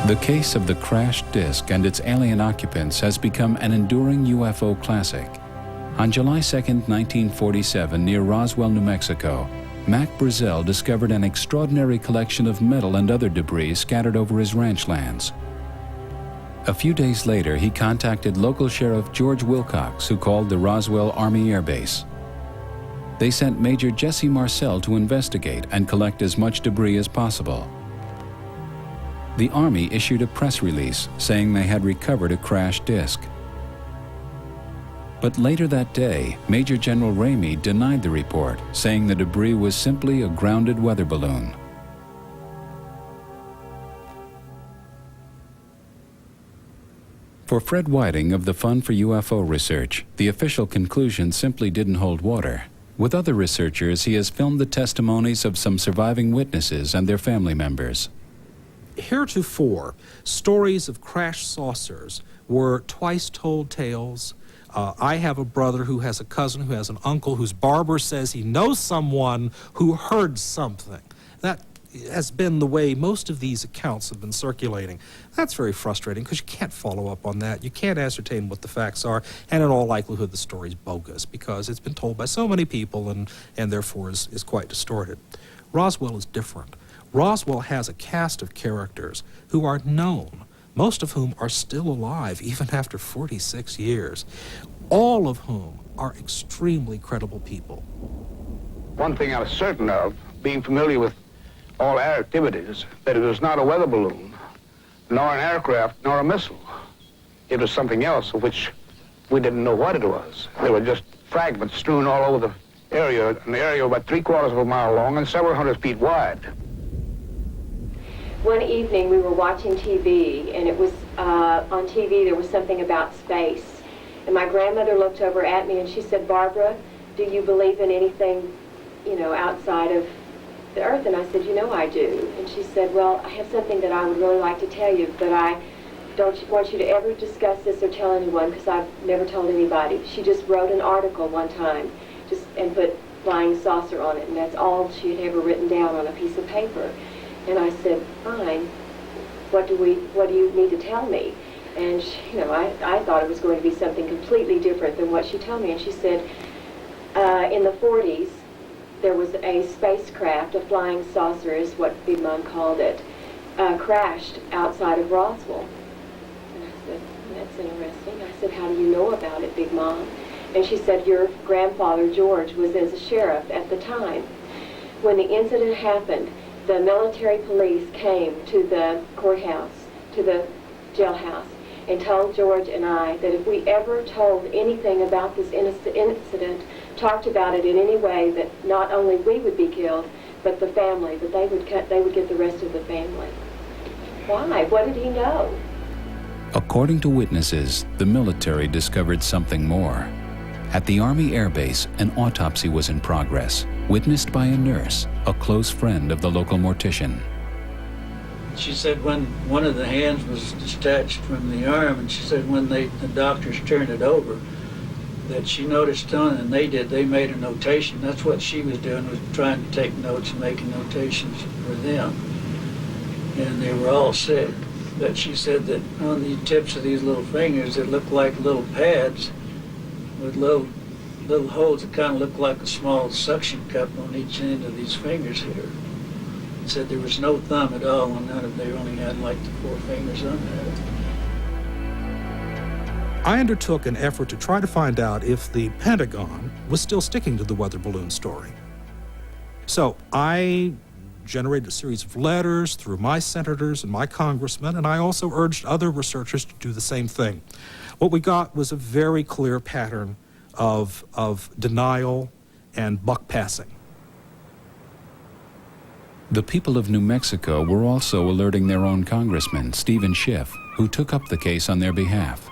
The case of the crashed disc and its alien occupants has become an enduring UFO classic. On July 2, 1947, near Roswell, New Mexico, Mac Brazel discovered an extraordinary collection of metal and other debris scattered over his ranch lands. A few days later, he contacted local Sheriff George Wilcox, who called the Roswell Army Air Base. They sent Major Jesse Marcel to investigate and collect as much debris as possible. The Army issued a press release saying they had recovered a crashed disc. But later that day, Major General Ramey denied the report, saying the debris was simply a grounded weather balloon. For Fred Whiting of the Fund for UFO Research, the official conclusion simply didn't hold water. With other researchers, he has filmed the testimonies of some surviving witnesses and their family members. Heretofore, stories of crashed saucers were twice-told tales. I have a brother who has a cousin who has an uncle whose barber says he knows someone who heard something. That has been the way most of these accounts have been circulating. That's very frustrating because you can't follow up on that. You can't ascertain what the facts are, and in all likelihood the story's bogus because it's been told by so many people and therefore is quite distorted. Roswell is different. Roswell has a cast of characters who are known, most of whom are still alive even after 46 years, all of whom are extremely credible people. One thing I was certain of, being familiar with all air activities, that it was not a weather balloon, nor an aircraft, nor a missile. It was something else of which we didn't know what it was. There were just fragments strewn all over the area, an area about 3/4 of a mile long and several hundred feet wide. One evening we were watching TV, and it was on TV there was something about space. And my grandmother looked over at me and she said, "Barbara, do you believe in anything, outside of the earth?" And I said, "I do." And she said, "Well, I have something that I would really like to tell you, but I don't want you to ever discuss this or tell anyone because I've never told anybody." She just wrote an article one time and put flying saucer on it, and that's all she had ever written down on a piece of paper. And I said, "Fine, what do you need to tell me?" And she, I thought it was going to be something completely different than what she told me. And she said, in the 40s, there was a spacecraft, a flying saucer is what Big Mom called it, crashed outside of Roswell. And I said, "That's interesting." I said, "How do you know about it, Big Mom?" And she said, "Your grandfather, George, was as a sheriff at the time. When the incident happened, the military police came to the courthouse, to the jailhouse, and told George and I that if we ever told anything about this incident, talked about it in any way, that not only we would be killed, but the family, that they would get the rest of the family." Why? What did he know? According to witnesses, the military discovered something more. At the Army Air Base, an autopsy was in progress, witnessed by a nurse, a close friend of the local mortician. She said when one of the hands was detached from the arm, and she said when the doctors turned it over, that she noticed on, and they made a notation. That's what she was doing, was trying to take notes and making notations for them. And they were all sick. But she said that on the tips of these little fingers, it looked like little pads with little holes that kind of looked like a small suction cup on each end of these fingers here. Said there was no thumb at all, and they only had like the 4 fingers on there. I undertook an effort to try to find out if the Pentagon was still sticking to the weather balloon story. So I generated a series of letters through my senators and my congressmen, and I also urged other researchers to do the same thing. What we got was a very clear pattern of denial and buck passing. The people of New Mexico were also alerting their own congressman, Stephen Schiff, who took up the case on their behalf.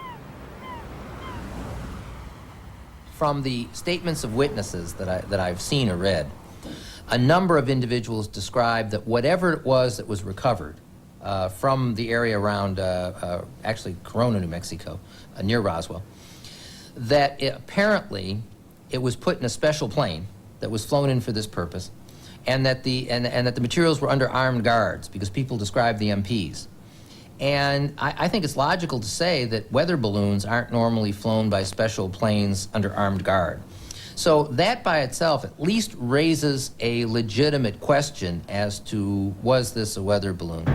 From the statements of witnesses that I've seen or read, a number of individuals described that whatever it was that was recovered from the area around, actually Corona, New Mexico, near Roswell, that apparently it was put in a special plane that was flown in for this purpose, and that the materials were under armed guards because people described the MPs, And I think it's logical to say that weather balloons aren't normally flown by special planes under armed guard. So that by itself at least raises a legitimate question as to, was this a weather balloon?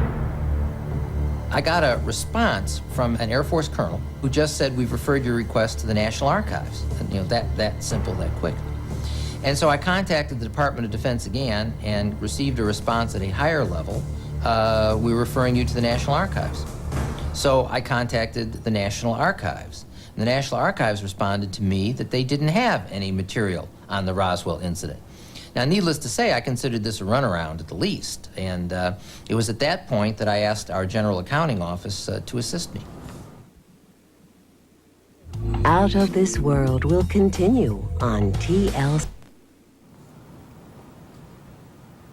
I got a response from an Air Force colonel who just said, we've referred your request to the National Archives. And, you know, that simple, that quick. And so I contacted the Department of Defense again and received a response at a higher level. We're referring you to the National Archives. So I contacted the National Archives. And the National Archives responded to me that they didn't have any material on the Roswell incident. Now, needless to say, I considered this a runaround at the least. And it was at that point that I asked our General Accounting Office to assist me. Out of This World will continue on TLC.